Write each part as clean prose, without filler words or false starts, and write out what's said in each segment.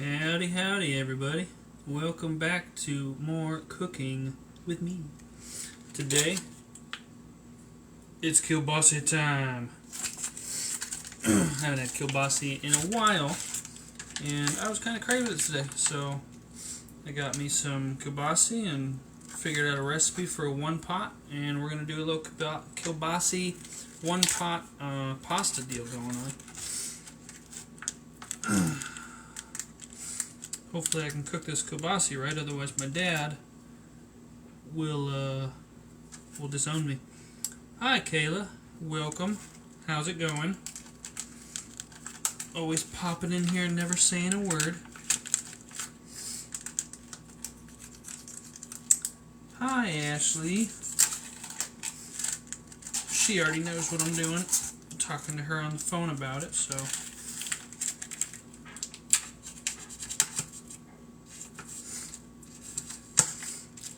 Howdy, howdy, everybody. Welcome back to more cooking with me. Today, it's kielbasa time. I haven't had kielbasa in a while, and I was kind of craving it today, so I got me some kielbasa and figured out a recipe for a one pot, and we're going to do a little kielbasa one pot pasta deal going on. Hopefully I can cook this kielbasa right, otherwise my dad will disown me. Hi Kayla, welcome. How's it going? Always popping in here and never saying a word. Hi Ashley. She already knows what I'm doing. I'm talking to her on the phone about it, so...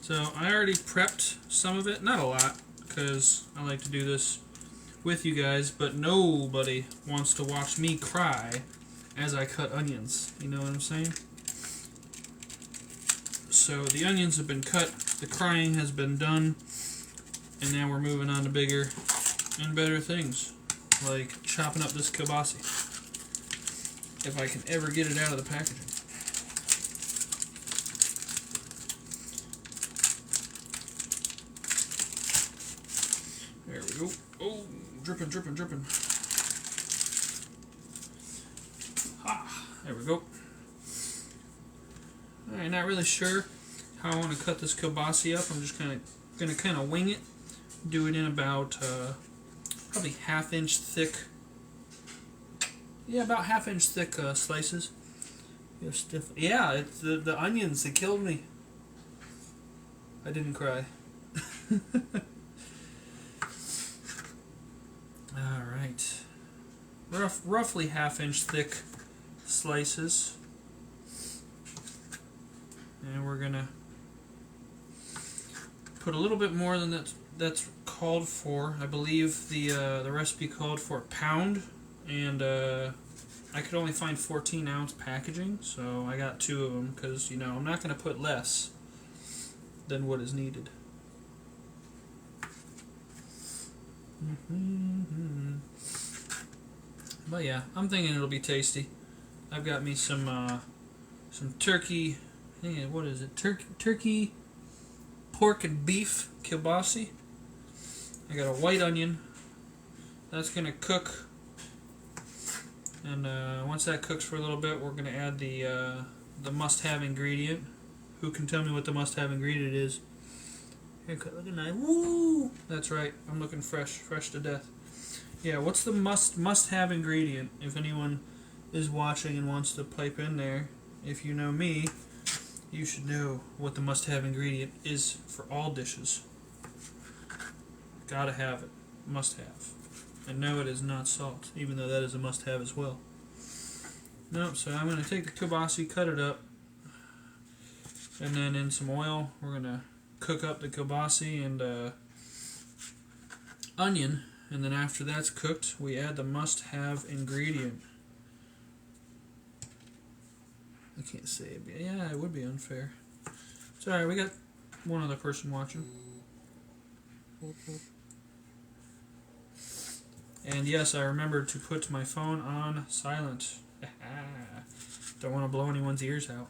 So I already prepped some of it, not a lot, because I like to do this with you guys, but nobody wants to watch me cry as I cut onions, you know what I'm saying? So the onions have been cut, the crying has been done, and now we're moving on to bigger and better things, like chopping up this kielbasa, if I can ever get it out of the packaging. There we go. Oh, dripping, dripping, dripping. Ah, there we go. Alright, not really sure how I want to cut this kielbasa up. I'm just going to wing it. Do it in about probably half-inch thick. Yeah, about half-inch thick slices. Stiff. Yeah, it's the onions that killed me. I didn't cry. Alright, roughly half-inch thick slices, and we're gonna put a little bit more than that's called for. I believe the recipe called for a pound, and I could only find 14-ounce packaging, so I got 2 of them because, you know, I'm not gonna put less than what is needed. But yeah, I'm thinking it'll be tasty. I've got me some turkey. Hey, what is it? Turkey, pork and beef kielbasa. I got a white onion. That's gonna cook, and once that cooks for a little bit, we're gonna add the must-have ingredient. Who can tell me what the must-have ingredient is? Haircut looking nice. Woo! That's right. I'm looking fresh to death. Yeah, what's the must-have ingredient? If anyone is watching and wants to pipe in there, if you know me, you should know what the must-have ingredient is for all dishes. Gotta have it. Must have. And no, it is not salt, even though that is a must-have as well. Nope, so I'm going to take the kielbasa, cut it up, and then in some oil, we're going to cook up the kielbasa and onion, and then after that's cooked, we add the must-have ingredient. I can't say it. Yeah, it would be unfair. It's alright, we got one other person watching. And yes, I remembered to put my phone on silent. Don't want to blow anyone's ears out.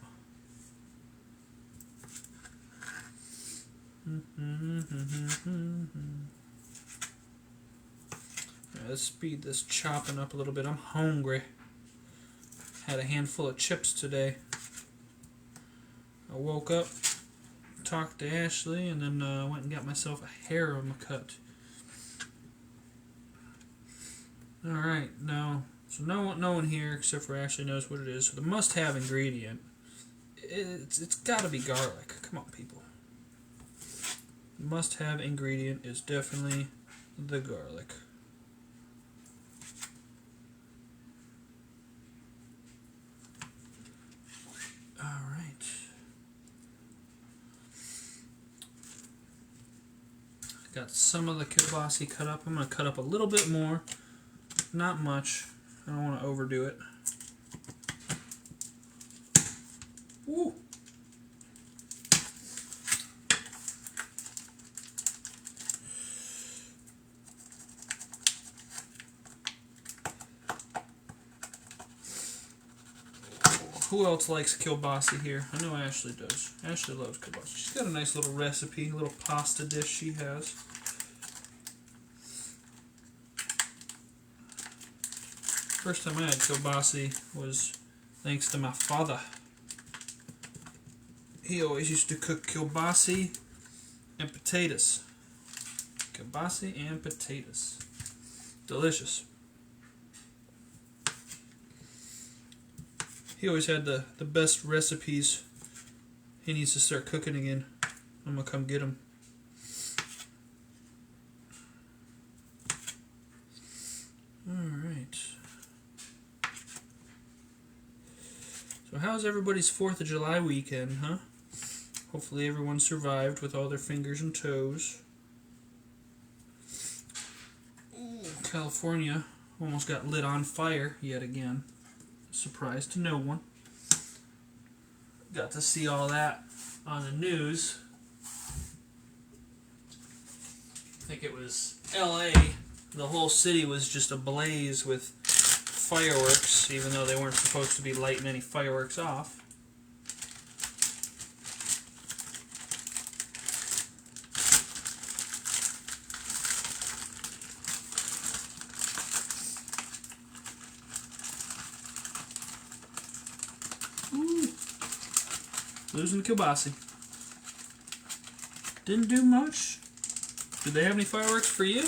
Let's speed this chopping up a little bit. I'm hungry. Had a handful of chips today. I woke up, talked to Ashley, and then went and got myself a harem cut. Alright, now, so no one here except for Ashley knows what it is. So the must-have ingredient, it's got to be garlic. Come on, people. Must-have ingredient is definitely the garlic. Alright. Got some of the kielbasa cut up. I'm going to cut up a little bit more. Not much. I don't want to overdo it. Woo! Who else likes kielbasa here? I know Ashley does. Ashley loves kielbasa. She's got a nice little recipe, a little pasta dish she has. First time I had kielbasa was thanks to my father. He always used to cook kielbasa and potatoes. Kielbasa and potatoes. Delicious. He always had the best recipes. He needs to start cooking again. I'm going to come get him. Alright. So how's everybody's 4th of July weekend, huh? Hopefully everyone survived with all their fingers and toes. Ooh, California almost got lit on fire yet again. Surprise to no one. Got to see all that on the news. I think it was LA. The whole city was just ablaze with fireworks, even though they weren't supposed to be lighting any fireworks off. Losing kielbasa. Didn't do much. Did they have any fireworks for you?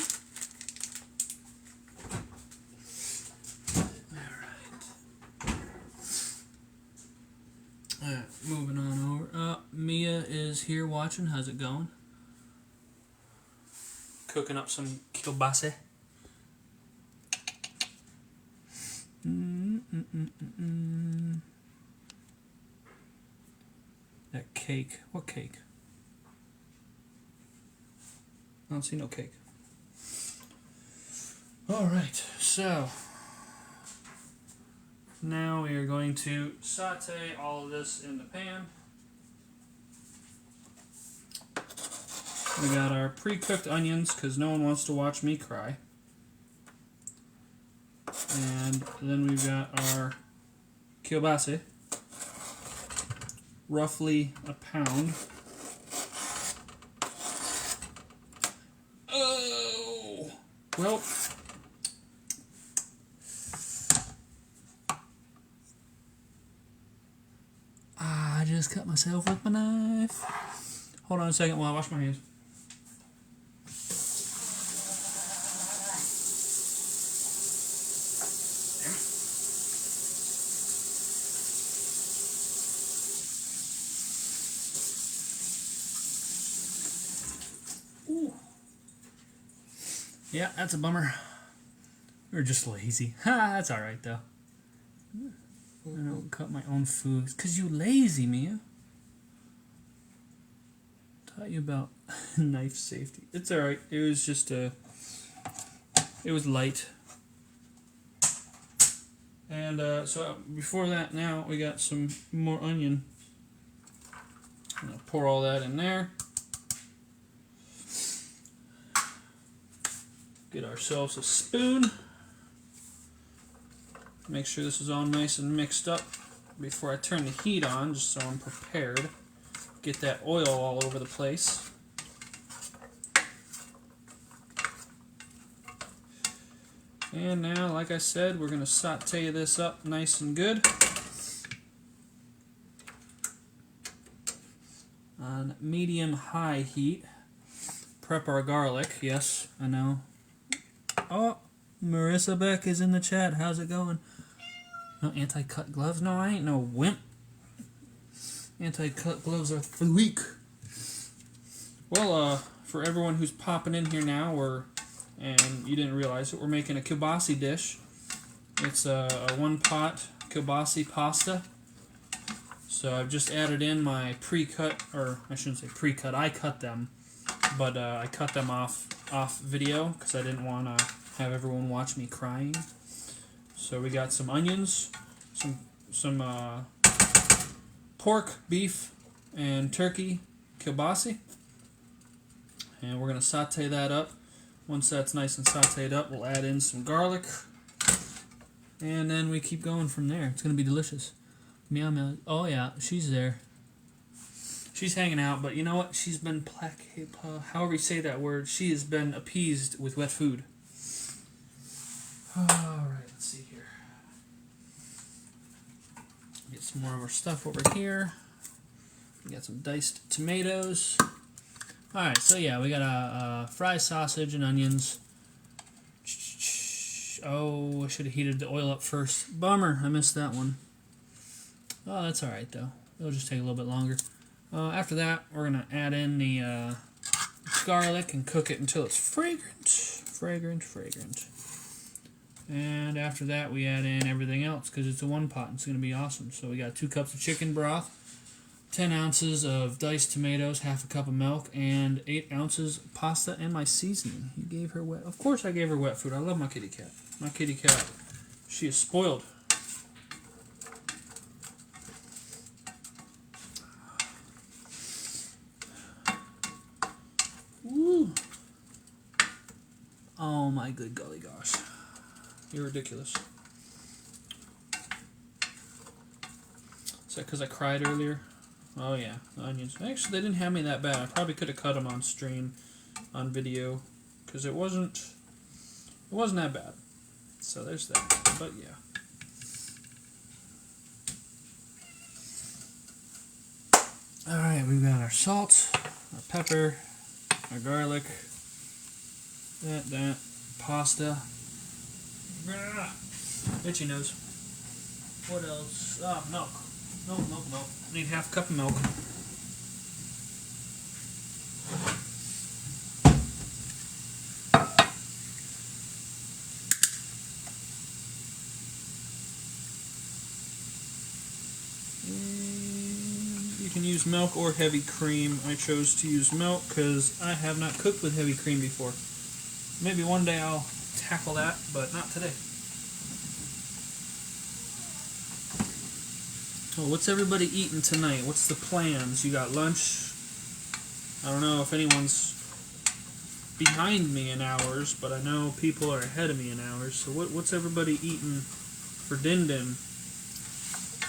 Alright, moving on over. Mia is here watching. How's it going? Cooking up some kielbasa. That cake. What cake? I don't see no cake. Alright, so now we are going to saute all of this in the pan. We got our pre-cooked onions because no one wants to watch me cry. And then we've got our kielbasa. Roughly a pound. Oh! Well, I just cut myself with my knife. Hold on a second while I wash my hands. Ooh. Yeah, that's a bummer. We're just lazy. Ha, that's alright though. I don't cut my own food. 'Cause you lazy, Mia. Taught you about knife safety. It's alright. It was just it was light. And so before that, now we got some more onion. I'm gonna pour all that in there. Get ourselves a spoon. Make sure this is all nice and mixed up before I turn the heat on, just so I'm prepared. Get that oil all over the place. And now, like I said, we're going to saute this up nice and good. On medium-high heat. Prep our garlic. Yes, I know. Oh, Marissa Beck is in the chat. How's it going? No anti-cut gloves? No, I ain't no wimp. Anti-cut gloves are for the weak. Well, for everyone who's popping in here now, and you didn't realize it, we're making a kielbasa dish. It's a one-pot kielbasa pasta. So I've just added in my pre-cut, or I shouldn't say pre-cut, I cut them, but I cut them off video because I didn't want to have everyone watch me crying. So we got some onions, some pork, beef, and turkey kielbasa. And we're going to saute that up. Once that's nice and sauteed up, we'll add in some garlic. And then we keep going from there. It's going to be delicious. Meow meow. Oh yeah, she's there. She's hanging out, but you know what? She's been however you say that word, she has been appeased with wet food. Alright, let's see here. Get some more of our stuff over here. We got some diced tomatoes. Alright, so yeah, we got a fried sausage and onions. Oh, I should have heated the oil up first. Bummer, I missed that one. Oh, that's alright though. It'll just take a little bit longer. After that, we're going to add in the garlic and cook it until it's fragrant. Fragrant. And after that, we add in everything else because it's a one pot. It's going to be awesome. So we got 2 cups of chicken broth, 10 ounces of diced tomatoes, half a cup of milk, and 8 ounces of pasta and my seasoning. You gave her wet. Of course I gave her wet food. I love my kitty cat. My kitty cat, she is spoiled. Woo. Oh my good golly gosh. You're ridiculous. Is that because I cried earlier? Oh yeah, the onions. Actually, they didn't have me that bad. I probably could have cut them on stream, on video, because it wasn't that bad. So there's that. But yeah. All right, we've got our salt, our pepper, our garlic, that pasta. Itchy nose. What else? Milk. Milk. Need half a cup of milk. And you can use milk or heavy cream. I chose to use milk because I have not cooked with heavy cream before. Maybe one day I'll tackle that, but not today. Well, what's everybody eating tonight? What's the plans? You got lunch? I don't know if anyone's behind me in hours, but I know people are ahead of me in hours. So what's everybody eating for din din?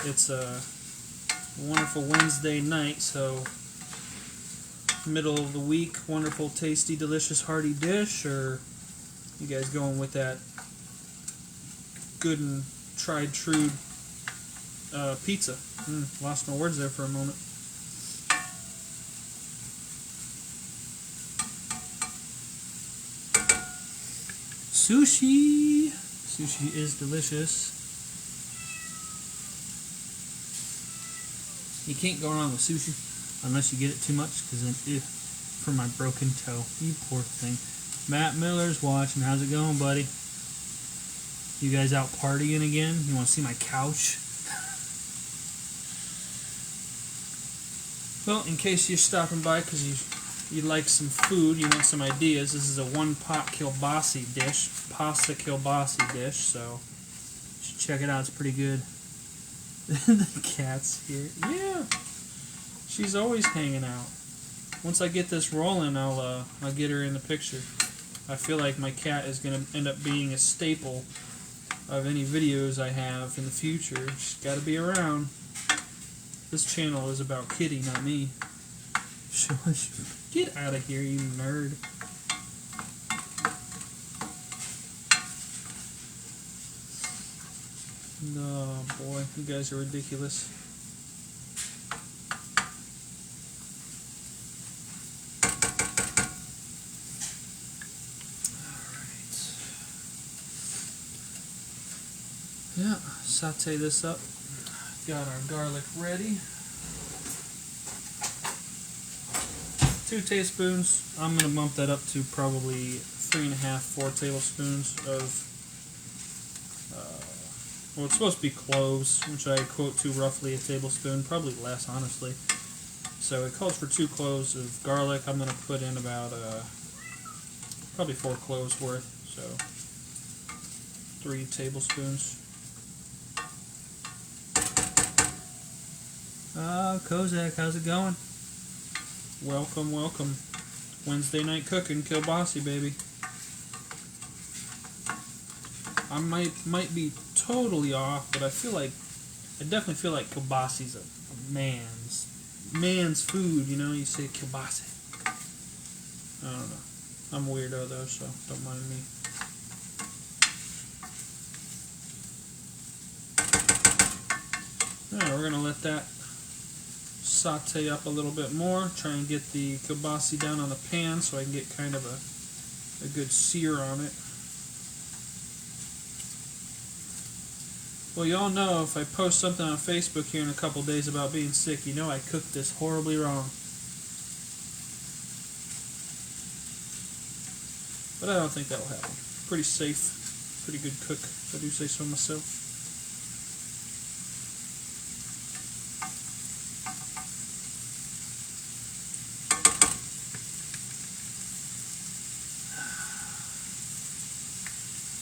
It's a wonderful Wednesday night, so middle of the week, wonderful, tasty, delicious, hearty dish, or you guys going with that good and tried true pizza? Lost my words there for a moment. Sushi! Sushi is delicious. You can't go wrong with sushi unless you get it too much, because then, for my broken toe. You poor thing. Matt Miller's watching. How's it going, buddy? You guys out partying again? You want to see my couch? Well, in case you're stopping by because you like some food, you want some ideas, this is a one-pot kielbasa dish, pasta kielbasa dish, so you should check it out. It's pretty good. The cat's here. Yeah, she's always hanging out. Once I get this rolling, I'll get her in the picture. I feel like my cat is going to end up being a staple of any videos I have in the future. She's got to be around. This channel is about Kitty, not me. Shush. Get out of here, you nerd. No, boy, you guys are ridiculous. Yeah, saute this up. Got our garlic ready. 2 tablespoons. I'm going to bump that up to probably 3.5, 4 tablespoons of, well, it's supposed to be cloves, which I quote to roughly a tablespoon, probably less, honestly. So it calls for 2 cloves of garlic. I'm going to put in about, probably 4 cloves worth, so 3 tablespoons. Kozak, how's it going? Welcome, welcome. Wednesday night cooking, Kielbasa, baby. I might be totally off, but I definitely feel like kielbasa's a man's food. You know, you say kielbasa. I don't know. I'm a weirdo though, so don't mind me. Alright, we're gonna let that saute up a little bit more. Try and get the kielbasa down on the pan so I can get kind of a good sear on it. Well, you all know if I post something on Facebook here in a couple days about being sick, you know I cooked this horribly wrong. But I don't think that will happen. Pretty safe, pretty good cook, if I do say so myself.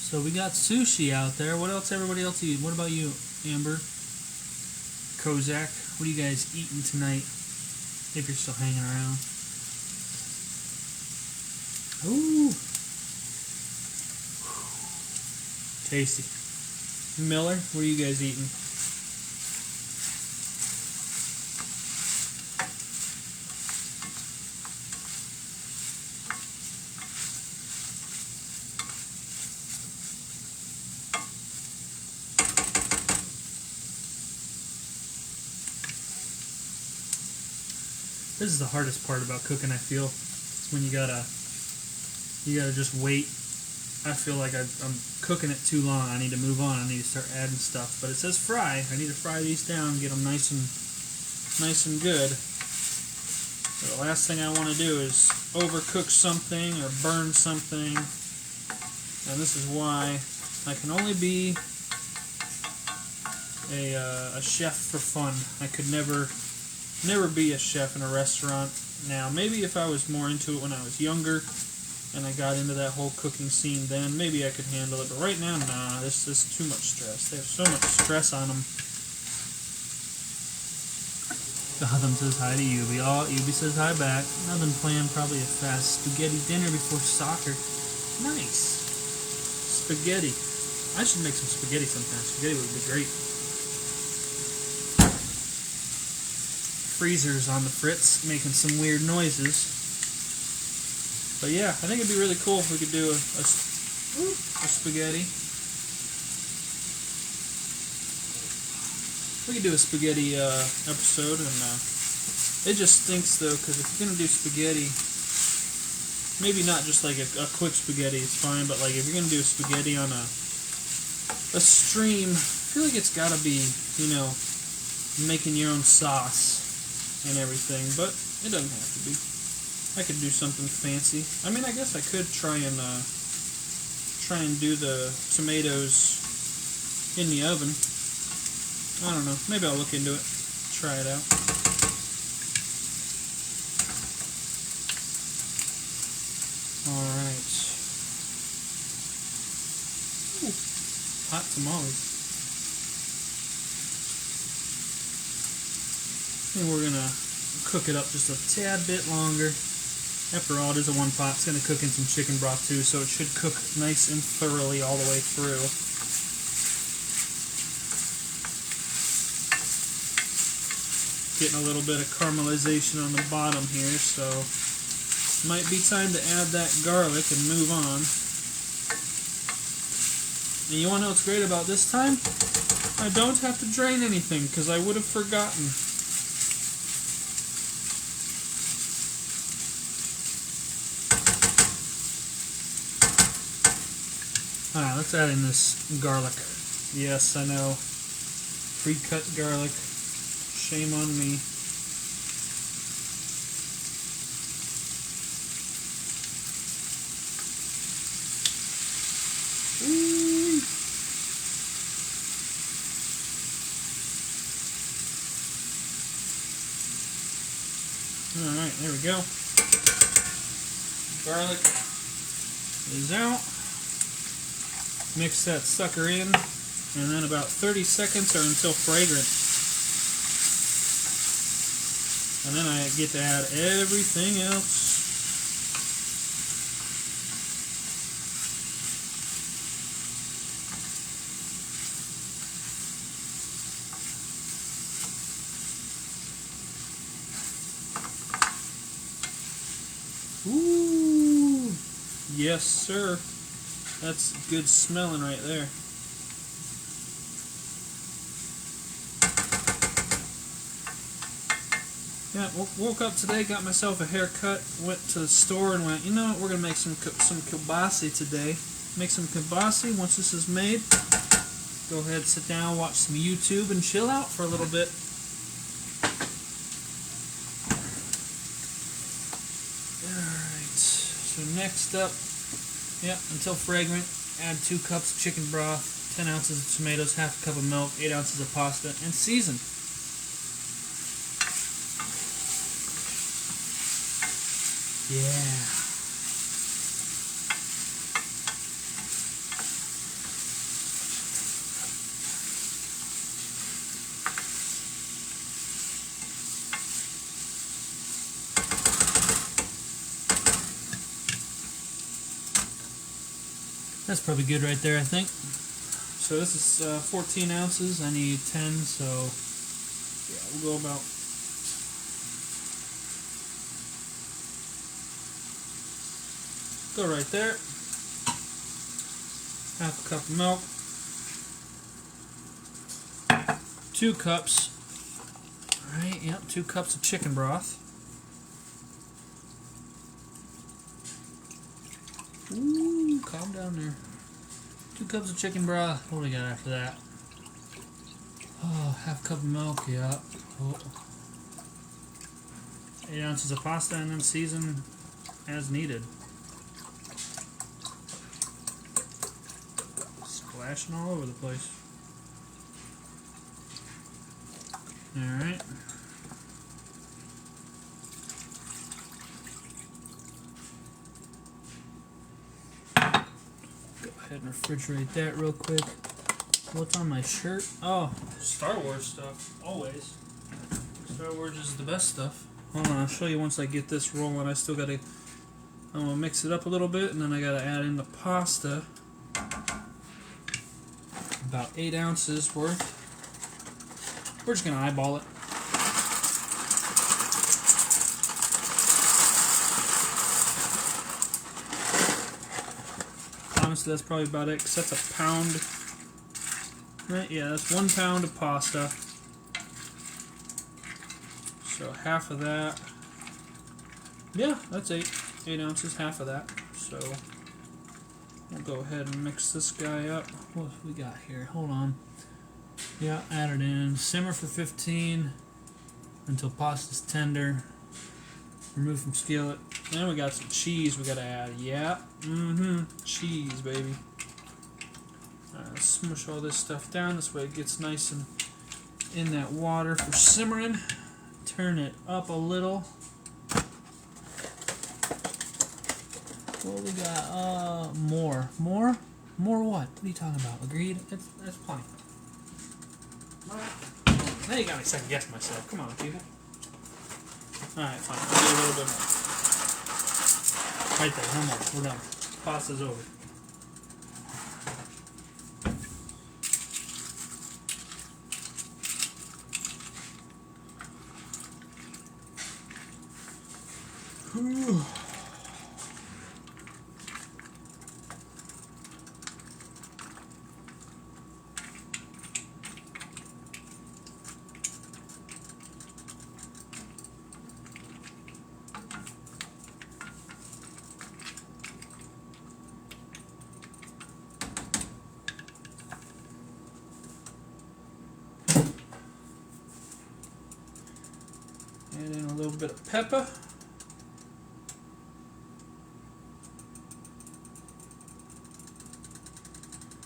So we got sushi out there. What else everybody else eating? What about you, Amber? Kozak? What are you guys eating tonight? If you're still hanging around. Ooh. Tasty. Miller, what are you guys eating? This is the hardest part about cooking, I feel. It's when you gotta just wait. I feel like I'm cooking it too long. I need to move on. I need to start adding stuff. But it says fry. I need to fry these down, get them nice and good. But the last thing I want to do is overcook something or burn something. And this is why I can only be a chef for fun. I could never be a chef in a restaurant now. Maybe if I was more into it when I was younger and I got into that whole cooking scene then, maybe I could handle it. But right now, nah, this is too much stress. They have so much stress on them. Gotham says hi to Yubi. Oh, Yubi says hi back. Nothing planned, probably a fast spaghetti dinner before soccer. Nice. Spaghetti. I should make some spaghetti sometime. Spaghetti would be great. Freezer's on the fritz, making some weird noises. But yeah, I think it'd be really cool if we could do a spaghetti. We could do a spaghetti episode, and it just stinks though, because if you're gonna do spaghetti, maybe not just like a quick spaghetti is fine, but like if you're gonna do spaghetti on a stream, I feel like it's gotta be, you know, making your own sauce and everything, but it doesn't have to be. I could do something fancy. I mean, I guess I could try and do the tomatoes in the oven. I don't know. Maybe I'll look into it. Try it out. Alright. Hot tamales. And we're going to cook it up just a tad bit longer. After all, it is a one pot. It's going to cook in some chicken broth too, so it should cook nice and thoroughly all the way through. Getting a little bit of caramelization on the bottom here, so might be time to add that garlic and move on. And you want to know what's great about this time? I don't have to drain anything, because I would have forgotten. Alright, let's add in this garlic. Yes, I know. Pre-cut garlic. Shame on me. Ooh. Alright, there we go. Garlic is out. Mix that sucker in, and then about 30 seconds or until fragrant. And then I get to add everything else. Ooh, yes, sir. That's good smelling right there. Yeah, woke up today, got myself a haircut, went to the store and went, you know what, we're going to make some kielbasa today. Make some kielbasa. Once this is made, go ahead, sit down, watch some YouTube, and chill out for a little bit. Alright, so next up, yeah, until fragrant, add 2 cups of chicken broth, 10 ounces of tomatoes, half a cup of milk, 8 ounces of pasta, and season. Yeah. That's probably good right there, I think. So this is 14 ounces. I need 10, so yeah, we'll go about. Go right there. Half a cup of milk. 2 cups. Alright, yep, 2 cups of chicken broth. Ooh, calm down there. 2 cups of chicken broth. What do we got after that? Oh, half a cup of milk, yeah. Oh. 8 ounces of pasta and then season as needed. Splashing all over the place. Alright. Go ahead and refrigerate that real quick. What's on my shirt? Oh, Star Wars stuff. Always. Star Wars is the best stuff. Hold on, I'll show you once I get this rolling. I still gotta, I'm gonna mix it up a little bit, and then I gotta add in the pasta. About 8 ounces worth. We're just gonna eyeball it. Honestly, that's probably about it, because that's a pound. Right, yeah, that's 1 pound of pasta. So half of that. Yeah, that's 8 ounces, half of that. So we'll go ahead and mix this guy up. What have we got here? Hold on. Yeah, add it in. Simmer for 15 until pasta's tender. Remove from skillet. Then we got some cheese we gotta add. Yeah, cheese, baby. Alright, let's smush all this stuff down. This way it gets nice and in that water for simmering. Turn it up a little. What we got? More what? What are you talking about? Agreed? That's plenty. Now you got me second guessing myself. Come on, people. Alright, fine. I'll do a little bit more. Right there, no more. We're done. Pasta's over. Whew. Add in a little bit of pepper.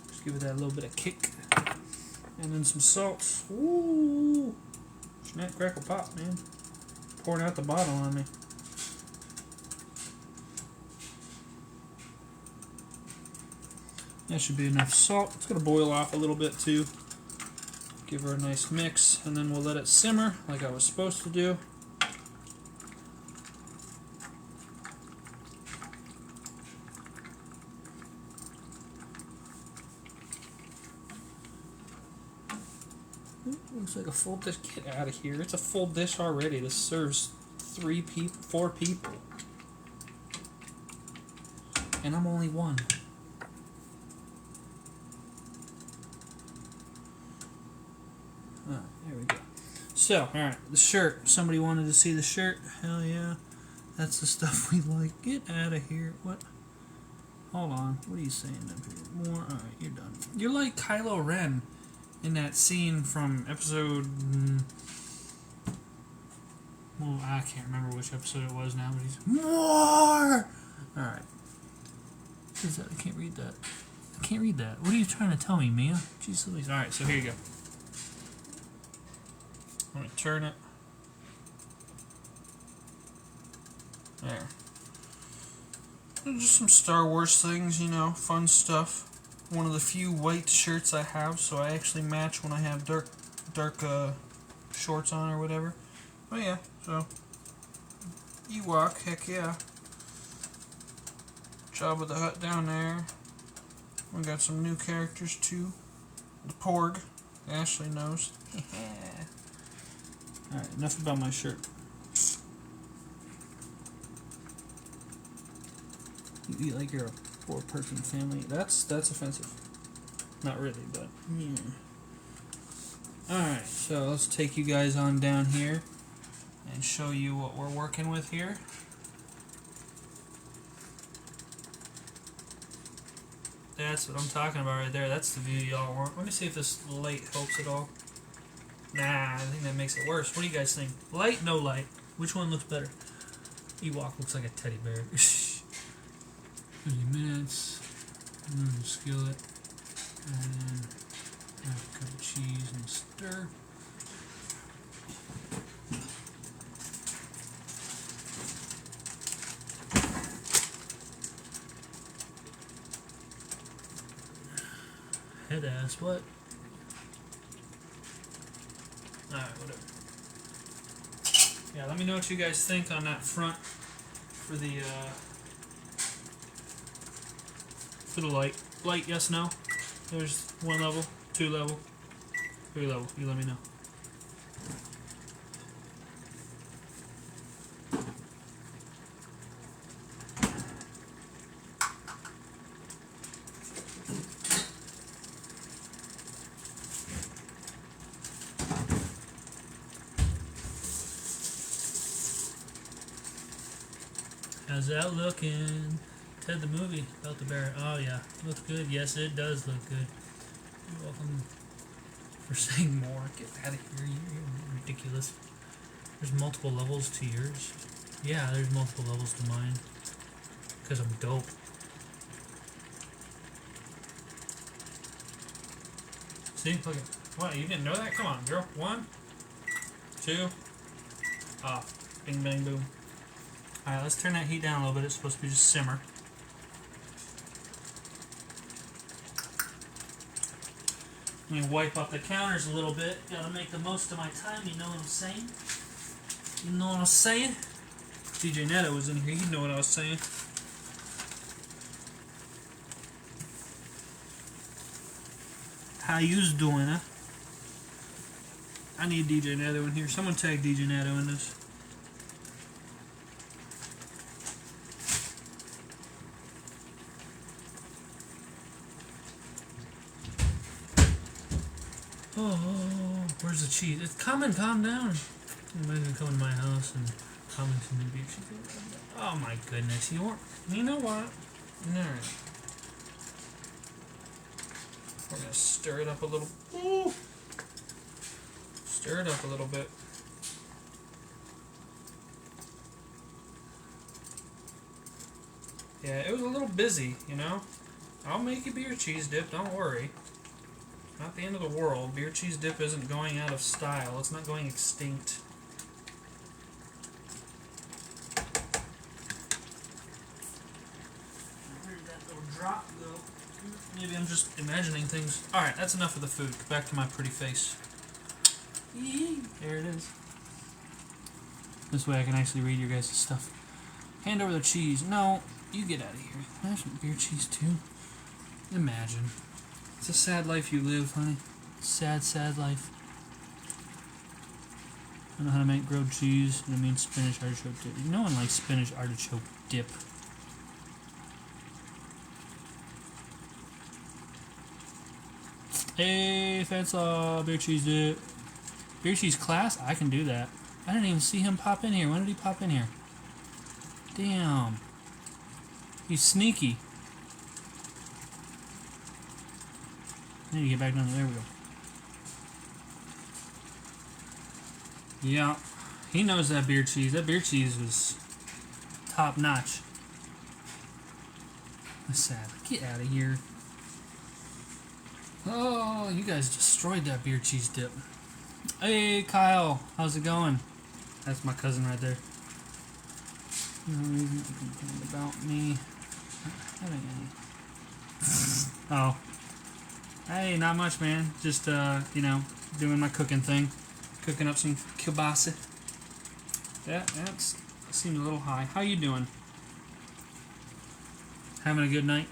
Just give it that little bit of kick. And then some salt. Ooh! Snap, crackle, pop, man. Pouring out the bottle on me. That should be enough salt. It's going to boil off a little bit too. Give her a nice mix, and then we'll let it simmer like I was supposed to do. Looks like a full dish. Get out of here. It's a full dish already. This serves 4 people. And I'm only one. There we go. So, alright, the shirt. Somebody wanted to see the shirt. Hell yeah. That's the stuff we like. Get out of here. What? Hold on. What are you saying up here? More? Alright, you're done. You're like Kylo Ren in that scene from episode... well, I can't remember which episode it was now, but he's... More! Alright. What is that? I can't read that. I can't read that. What are you trying to tell me, Mia? Jeez Louise. Alright, so here you go. I'm going to turn it. There. Just some Star Wars things, you know, fun stuff. One of the few white shirts I have, so I actually match when I have dark shorts on or whatever. But yeah, so Ewok, heck yeah. Jabba the Hutt down there. We got some new characters too. The Porg, Ashley knows. Alright, enough about my shirt. You eat like you're a 4-person family. That's offensive. Not really, but yeah. Alright, so let's take you guys on down here and show you what we're working with here. That's what I'm talking about right there. That's the view y'all want. Let me see if this light helps at all. Nah, I think that makes it worse. What do you guys think? Light, no light? Which one looks better? Ewok looks like a teddy bear. 30 minutes. Move the skillet. And then have a cup of cheese and stir. Head ass, what? Alright, whatever. Yeah, let me know what you guys think on that front for the light. Light, yes, no? There's 1 level, 2 level, 3 level. You let me know. How's that looking? Ted the movie about the bear. Oh yeah, looks good. Yes, it does look good. You're welcome for saying more. Get out of here. You're ridiculous. There's multiple levels to yours. Yeah, there's multiple levels to mine. Because I'm dope. See? Look at... What? You didn't know that? Come on, girl. 1, 2. Off. Bing, bang, boom. Alright, let's turn that heat down a little bit. It's supposed to be just simmer. Let me wipe up the counters a little bit. Gotta make the most of my time, you know what I'm saying? You know what I'm saying? DJ Netto was in here, you know what I was saying. How you's doing, huh? I need DJ Netto in here. Someone tag DJ Netto in this. Oh, where's the cheese? It's coming, calm down. Imagine coming to my house and commenting to beef. Oh my goodness, you know what? Alright. We're gonna stir it up a little. Ooh. Stir it up a little bit. Yeah, it was a little busy, you know? I'll make you beer cheese dip, don't worry. Not the end of the world. Beer cheese dip isn't going out of style. It's not going extinct. Where did that little drop go? Maybe I'm just imagining things. Alright, that's enough of the food. Back to my pretty face. There it is. This way I can actually read your guys' stuff. Hand over the cheese. No, you get out of here. I have some beer cheese too. Imagine. It's a sad life you live, honey. Sad, sad life. I know how to make grilled cheese, and I mean spinach artichoke dip. No one likes spinach artichoke dip. Hey, Fetsaw, beer cheese dip. Beer cheese class? I can do that. I didn't even see him pop in here. When did he pop in here? Damn. He's sneaky. I need to get back down there. There we go. Yeah. He knows that beer cheese. That beer cheese was top notch. That's sad. Get out of here. Oh, you guys destroyed that beer cheese dip. Hey, Kyle. How's it going? That's my cousin right there. No reason to complain about me having any. Oh. Hey, not much, man. Just, you know, doing my cooking thing. Cooking up some kielbasa. That seemed a little high. How you doing? Having a good night?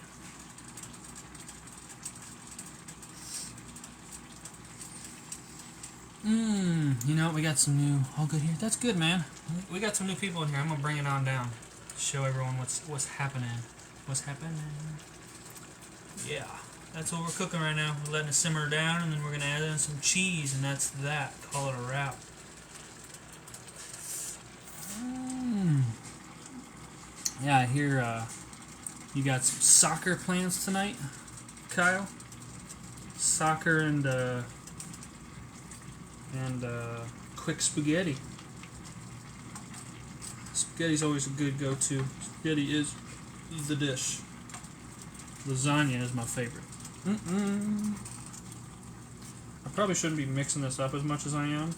You know, we got some new... All good here? That's good, man. We got some new people in here. I'm going to bring it on down. Show everyone what's happening. What's happening? Yeah. That's what we're cooking right now. We're letting it simmer down, and then we're going to add in some cheese, and that's that. Call it a wrap. Yeah, I hear you got some soccer plans tonight, Kyle? Soccer and quick spaghetti. Spaghetti's always a good go-to. Spaghetti is the dish. Lasagna is my favorite. I probably shouldn't be mixing this up as much as I am,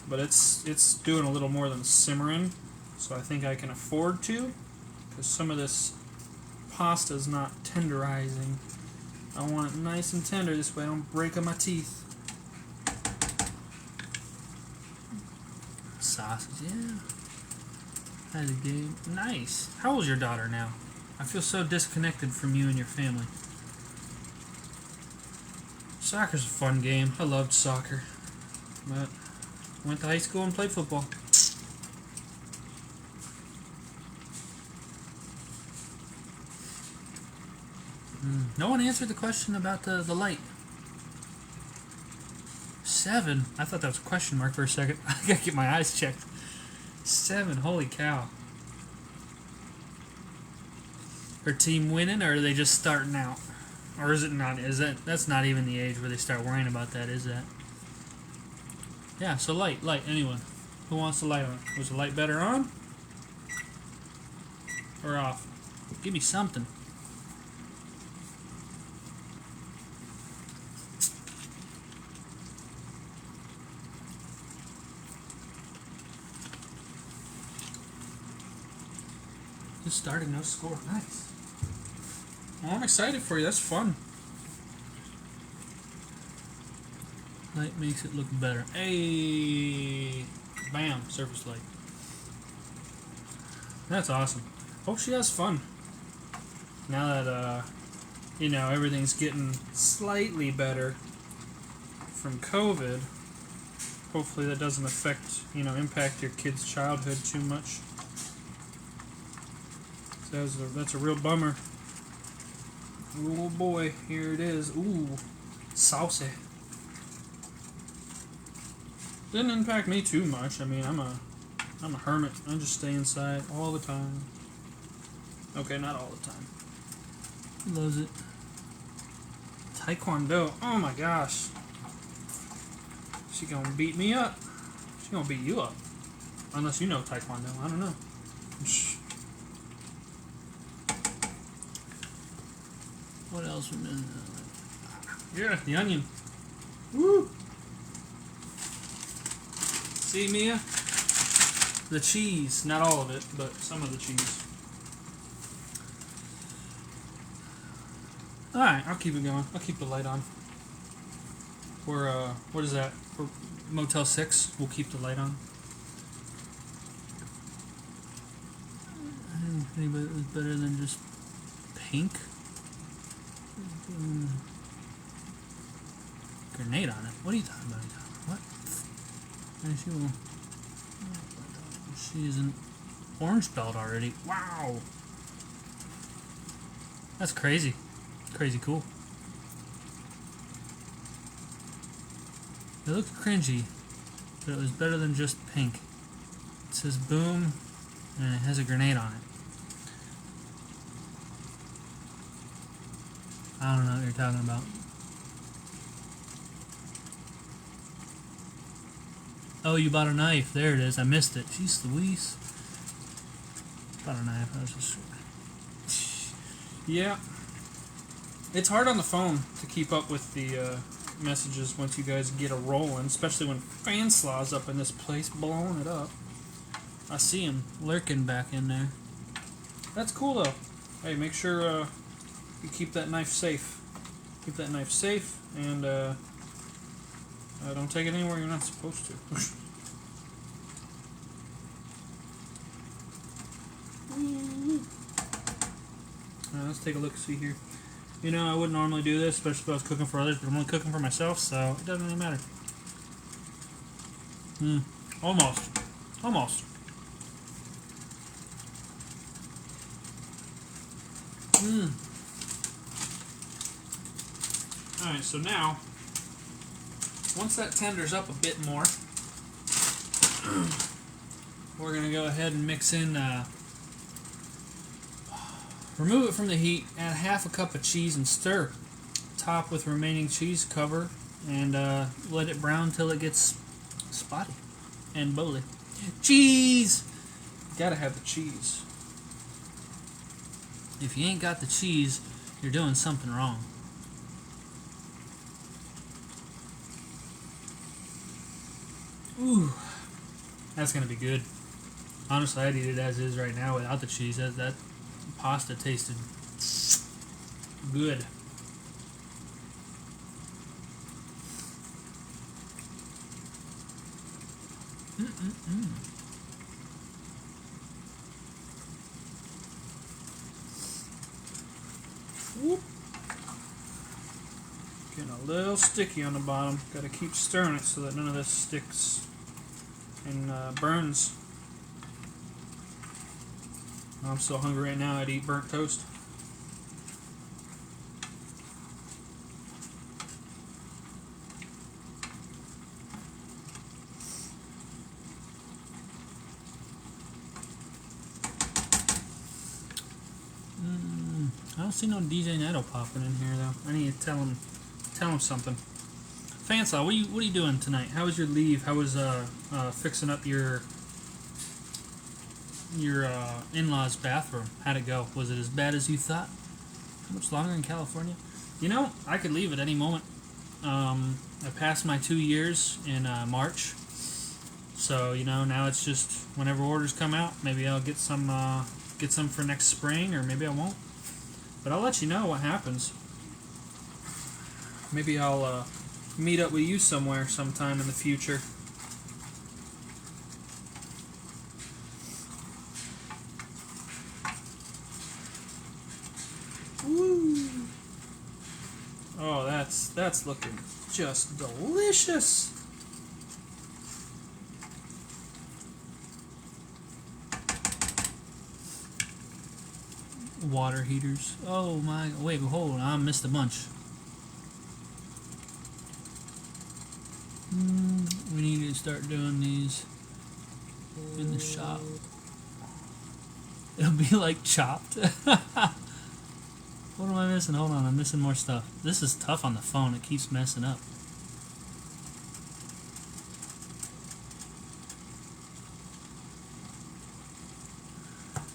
but it's doing a little more than simmering, so I think I can afford to, because some of this pasta is not tenderizing. I want it nice and tender, this way I don't break on my teeth. Sausage, yeah. That's a game. Nice. How old's your daughter now? I feel so disconnected from you and your family. Soccer's a fun game. I loved soccer. But went to high school and played football. No one answered the question about the light. 7? I thought that was a question mark for a second. I gotta get my eyes checked. 7, holy cow. Her team winning, or are they just starting out? Or is it not? That's not even the age where they start worrying about that, is that? Yeah, so light, anyone. Who wants the light on? Was the light better on? Or off? Give me something. Just started, no score. Nice. Well, I'm excited for you. That's fun. Light makes it look better. Hey! Bam! Surface light. That's awesome. Hope she has fun. Now that, you know, everything's getting slightly better from COVID, hopefully that doesn't affect, you know, impact your kid's childhood too much. So that's a real bummer. Oh boy, here it is. Ooh, saucy. Didn't impact me too much. I mean, I'm a hermit. I just stay inside all the time. Okay, not all the time. Loves it. Taekwondo. Oh my gosh. She gonna beat me up. She gonna beat you up. Unless you know Taekwondo. I don't know. What else? Yeah, the onion. Woo! See, Mia? The cheese. Not all of it, but some of the cheese. Alright, I'll keep it going. I'll keep the light on. We're, what is that? We're Motel 6. We'll keep the light on. I didn't think it was better than just pink. Grenade on it. What are you talking about? What? Nice, you will. She's an orange belt already. Wow. That's crazy. Crazy cool. It looked cringy, but it was better than just pink. It says boom, and it has a grenade on it. I don't know what you're talking about. Oh, you bought a knife. There it is. I missed it. Jeez Louise. Bought a knife. I was just... Yeah. It's hard on the phone to keep up with the messages once you guys get a rolling, especially when Fanslaw's up in this place blowing it up. I see him lurking back in there. That's cool, though. Hey, make sure you keep that knife safe. Keep that knife safe, and don't take it anywhere you're not supposed to. Let's take a look, see here. You know, I wouldn't normally do this, especially if I was cooking for others, but I'm only cooking for myself, so it doesn't really matter. Almost. Almost. Alright, so now, once that tenders up a bit more, we're going to go ahead and mix in, remove it from the heat, add half a cup of cheese and stir. Top with remaining cheese, cover, and let it brown till it gets spotty and bowly. Cheese! Gotta have the cheese. If you ain't got the cheese, you're doing something wrong. Ooh, that's gonna be good. Honestly, I'd eat it as is right now without the cheese. That pasta tasted good. Whoop. Getting a little sticky on the bottom. Got to keep stirring it so that none of this sticks and burns. I'm so hungry right now I'd eat burnt toast. I don't see no DJ Netto popping in here though. I need to tell him something. Fanslaw, what are you doing tonight? How was your leave? How was fixing up your in-laws' bathroom? How'd it go? Was it as bad as you thought? How much longer in California? You know, I could leave at any moment. I passed my 2 years in March, so you know now it's just whenever orders come out. Maybe I'll get some for next spring, or maybe I won't. But I'll let you know what happens. Maybe I'll meet up with you somewhere sometime in the future. Woo! Oh, that's looking just delicious. Water heaters. Oh my! Wait, hold on. I missed a bunch. We need to start doing these in the shop. It'll be like Chopped. What am I missing? Hold on, I'm missing more stuff. This is tough on the phone. It keeps messing up.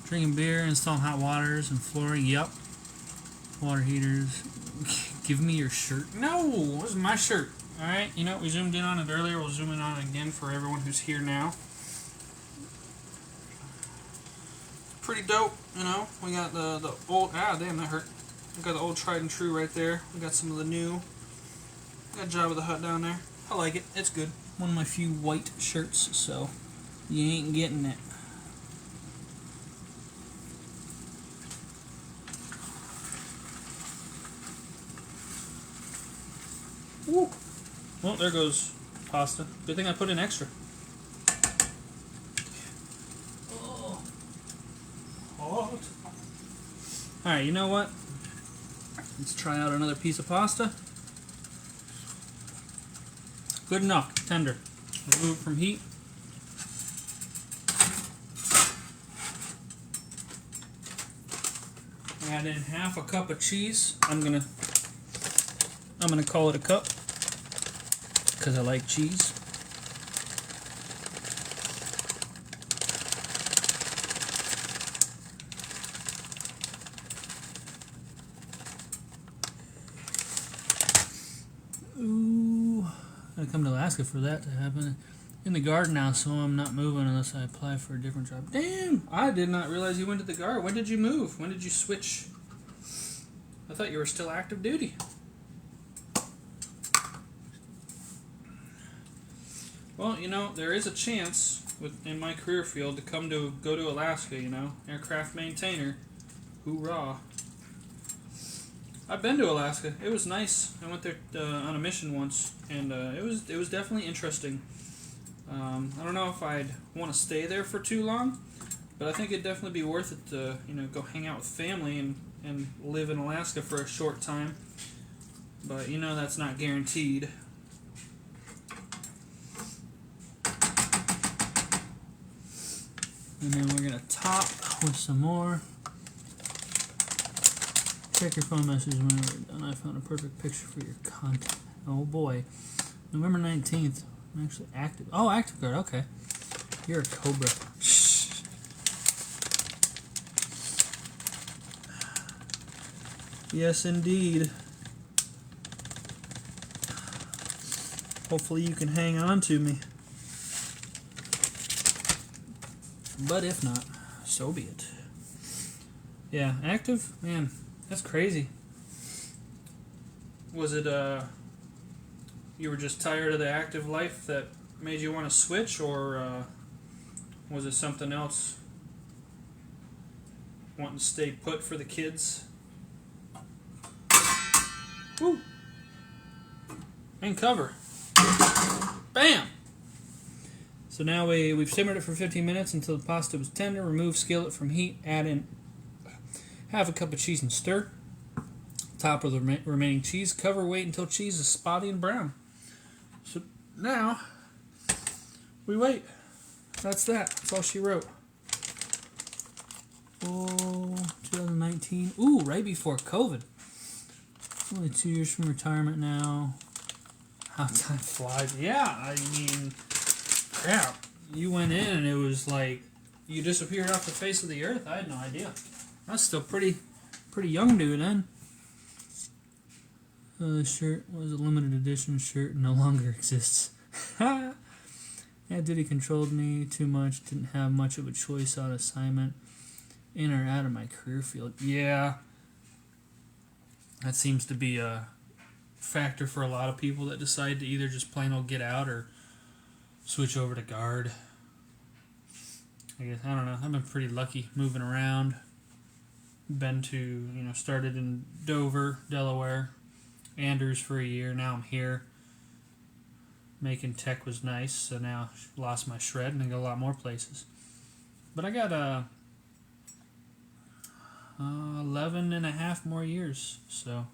Drinking beer, installing hot waters and flooring. Yep. Water heaters. Give me your shirt. No, this is my shirt. Alright, you know, we zoomed in on it earlier. We'll zoom in on it again for everyone who's here now. Pretty dope, you know. We got the old... Ah, damn, that hurt. We got the old tried and true right there. We got some of the new. We got Jabba the Hutt down there. I like it. It's good. One of my few white shirts, so you ain't getting it. Woo. Well, there goes pasta. Good thing I put in extra. Alright, you know what? Let's try out another piece of pasta. Good enough, tender. Remove it from heat. Add in half a cup of cheese. I'm gonna call it a cup because I like cheese. Ooh, I come to Alaska for that to happen. In the garden now, so I'm not moving unless I apply for a different job. Damn! I did not realize you went to the guard. When did you move? When did you switch? I thought you were still active duty. Well, you know, there is a chance in my career field to go to Alaska, you know. Aircraft maintainer. Hoorah. I've been to Alaska. It was nice. I went there on a mission once, and it was definitely interesting. I don't know if I'd want to stay there for too long, but I think it'd definitely be worth it to, you know, go hang out with family and live in Alaska for a short time. But, you know, that's not guaranteed. And then we're going to top with some more. Check your phone messages when we're done. I found a perfect picture for your content. Oh boy. November 19th. I'm actually active. Oh, active guard. Okay. You're a cobra. Yes, indeed. Hopefully you can hang on to me. But if not, so be it. Yeah, active? Man, that's crazy. Was it, you were just tired of the active life that made you want to switch, or was it something else? Wanting to stay put for the kids? Woo! And cover. Bam! So now we've simmered it for 15 minutes until the pasta was tender. Remove skillet from heat. Add in half a cup of cheese and stir. Top with the remaining cheese. Cover, wait until cheese is spotty and brown. So now we wait. That's that. That's all she wrote. Oh, 2019. Ooh, right before COVID. Only 2 years from retirement now. How time flies. Yeah, I mean, crap. You went in and it was like you disappeared off the face of the earth. I had no idea. That's still pretty young dude then. The shirt was a limited edition shirt and no longer exists. Yeah, Diddy controlled me too much. Didn't have much of a choice on assignment. In or out of my career field. Yeah. That seems to be a factor for a lot of people that decide to either just plain old get out or switch over to guard. I guess, I don't know. I've been pretty lucky moving around. Been to, started in Dover, Delaware, Andrews for a year. Now I'm here. Macon Tech was nice, so now I lost my shred and I go a lot more places. But I got 11 and a half more years, so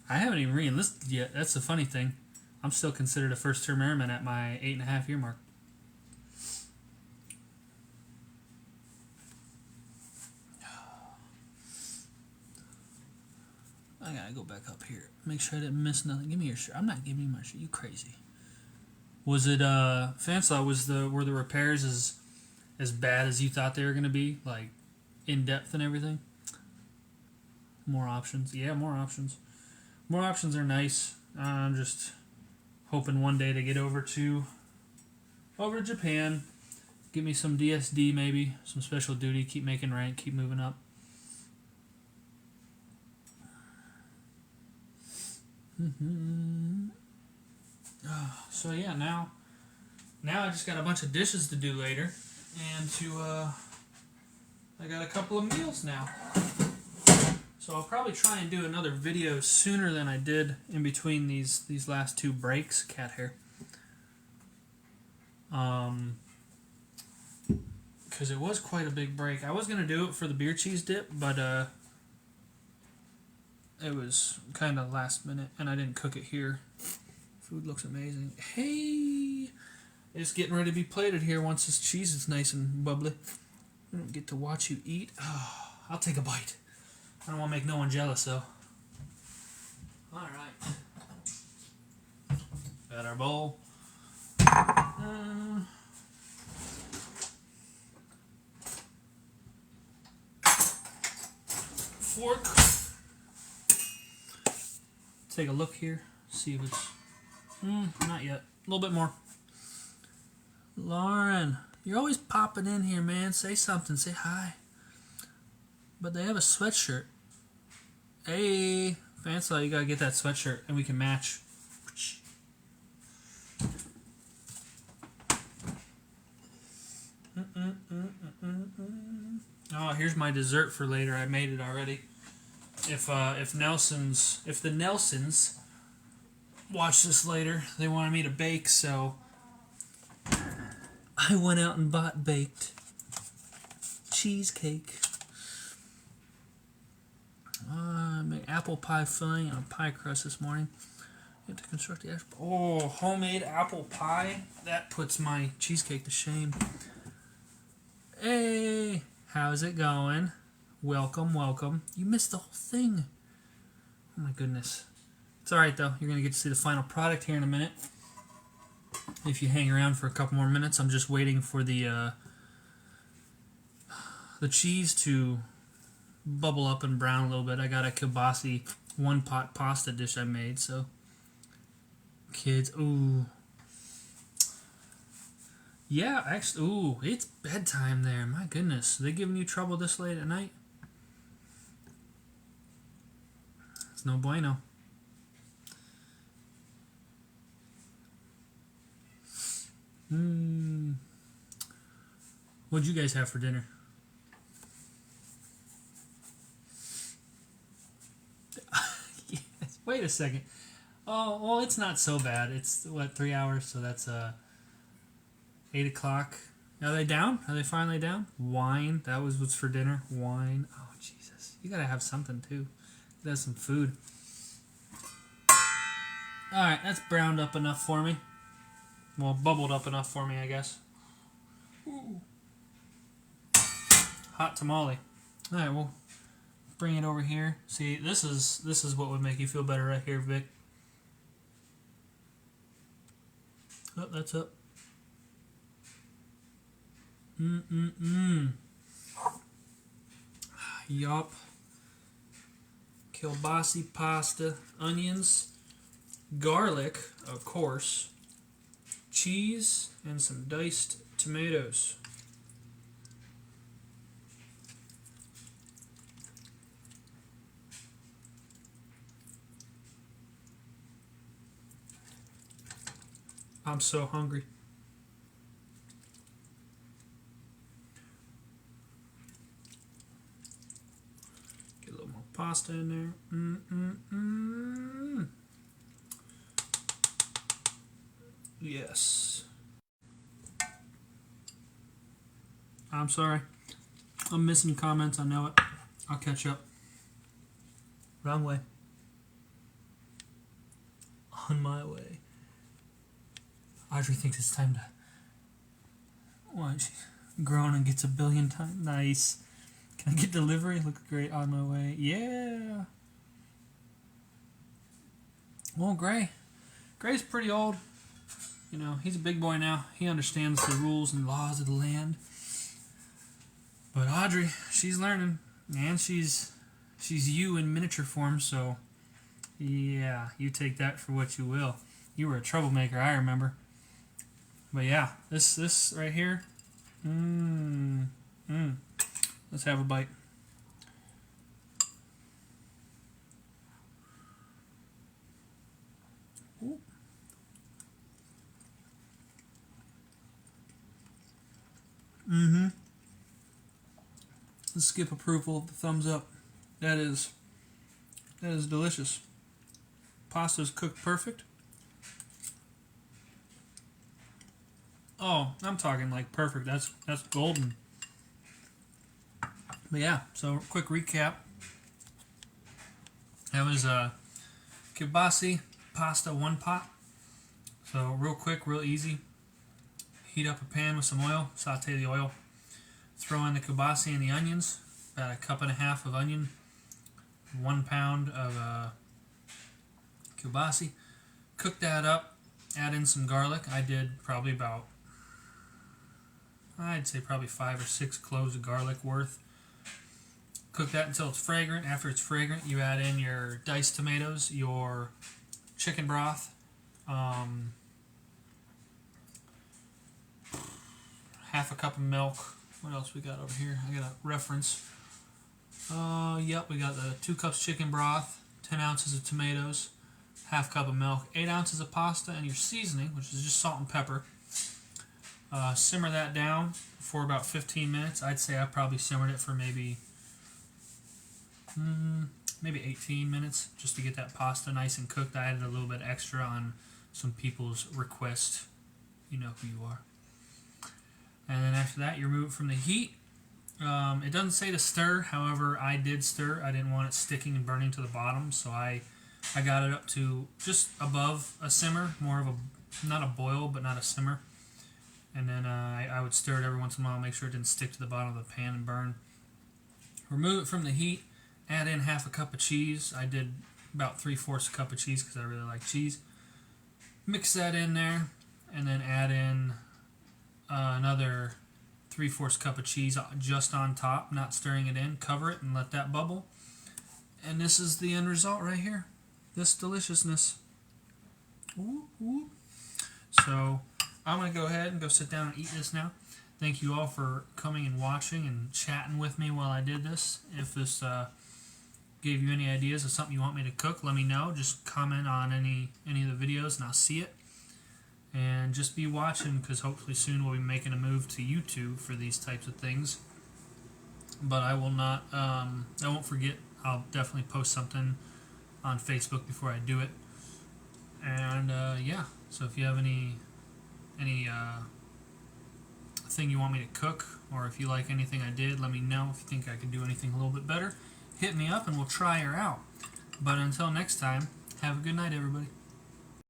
I haven't even re-enlisted yet. That's the funny thing. I'm still considered a first-term airman at my 8.5 year mark. I gotta go back up here. Make sure I didn't miss nothing. Give me your shirt. I'm not giving you my shirt. You crazy. Was it, Fanslaw, were the repairs as bad as you thought they were gonna be? Like, in-depth and everything? More options. Yeah, more options. More options are nice. I'm just hoping one day to get over to Japan. Give me some DSD maybe. Some special duty. Keep making rank. Keep moving up. So yeah, now I just got a bunch of dishes to do later. And I got a couple of meals now. So I'll probably try and do another video sooner than I did in between these last two breaks. Cat hair. Because it was quite a big break. I was going to do it for the beer cheese dip, but it was kind of last minute, and I didn't cook it here. Food looks amazing. Hey, it's getting ready to be plated here once this cheese is nice and bubbly. I don't get to watch you eat. Oh, I'll take a bite. I don't want to make no one jealous, though. All right. Got our bowl. Fork. Take a look here. See if it's... not yet. A little bit more. Lauren, you're always popping in here, man. Say something. Say hi. But they have a sweatshirt. Hey, Fansel, you gotta get that sweatshirt and we can match. Oh, here's my dessert for later. I made it already. If the Nelsons watch this later, they wanted me to bake, so I went out and bought baked cheesecake. I made apple pie filling on a pie crust this morning. You have to construct the homemade apple pie. That puts my cheesecake to shame. Hey, how's it going? Welcome, welcome. You missed the whole thing. Oh my goodness. It's alright though. You're going to get to see the final product here in a minute. If you hang around for a couple more minutes, I'm just waiting for the cheese to bubble up and brown a little bit. I got a Kielbasa one-pot pasta dish I made, so kids, ooh. Yeah, actually, ooh, it's bedtime there. My goodness. Are they giving you trouble this late at night? It's no bueno. What'd you guys have for dinner? Yes. Wait a second. Oh, well, it's not so bad. It's, what, 3 hours? So that's 8 o'clock. Are they down? Are they finally down? Wine. That was what's for dinner. Wine. Oh, Jesus. You gotta have something, too. That's some food. Alright, that's browned up enough for me. Well, bubbled up enough for me, I guess. Ooh. Hot tamale. Alright, we'll bring it over here. See, this is what would make you feel better right here, Vic. Oh, that's up. Yup. Kielbasa pasta, onions, garlic, of course, cheese, and some diced tomatoes. I'm so hungry. Get a little more pasta in there. Yes. I'm sorry. I'm missing comments. I know it. I'll catch up. Wrong way. On my way. Audrey thinks it's time to... What? She's grown and gets a billion times. Nice. Can I get delivery? Looks great. On my way. Yeah. Well, Gray. Gray's pretty old. You know, he's a big boy now. He understands the rules and laws of the land. But Audrey, she's learning. And she's you in miniature form, so... Yeah, you take that for what you will. You were a troublemaker, I remember. But yeah, this right here. Let's have a bite. Ooh. Let's skip approval of the thumbs up. That is delicious. Pasta's cooked perfect. Oh, I'm talking like perfect. That's golden. But yeah, so quick recap. That was kielbasa pasta 1 pot. So real quick, real easy. Heat up a pan with some oil, saute the oil, throw in the kielbasa and the onions, about 1.5 cups of onion, 1 pound of kielbasa. Cook that up, add in some garlic. I did probably about, I'd say probably 5 or 6 cloves of garlic worth. Cook that until it's fragrant. After it's fragrant, you add in your diced tomatoes, your chicken broth, half a cup of milk. What else we got over here? I got a reference. Yep, we got the 2 cups chicken broth, 10 ounces of tomatoes, half cup of milk, 8 ounces of pasta, and your seasoning, which is just salt and pepper. Simmer that down for about 15 minutes. I'd say I probably simmered it for maybe 18 minutes just to get that pasta nice and cooked. I added a little bit extra on some people's request. You know who you are. And then after that, you remove it from the heat. It doesn't say to stir. However, I did stir. I didn't want it sticking and burning to the bottom, so I got it up to just above a simmer, more of a, not a boil, but not a simmer. And then I would stir it every once in a while, make sure it didn't stick to the bottom of the pan and burn. Remove it from the heat. Add in half a cup of cheese. I did about 3/4 cup of cheese because I really like cheese. Mix that in there, and then add in another 3/4 cup of cheese just on top, not stirring it in. Cover it and let that bubble. And this is the end result right here. This deliciousness. Ooh, ooh. So I'm going to go ahead and go sit down and eat this now. Thank you all for coming and watching and chatting with me while I did this. If this gave you any ideas of something you want me to cook, let me know. Just comment on any of the videos and I'll see it. And just be watching because hopefully soon we'll be making a move to YouTube for these types of things. But I will not, I won't forget. I'll definitely post something on Facebook before I do it. And yeah, so if you have any thing you want me to cook, or if you like anything I did, let me know. If you think I could do anything a little bit better, hit me up and we'll try her out. But until next time, have a good night, everybody.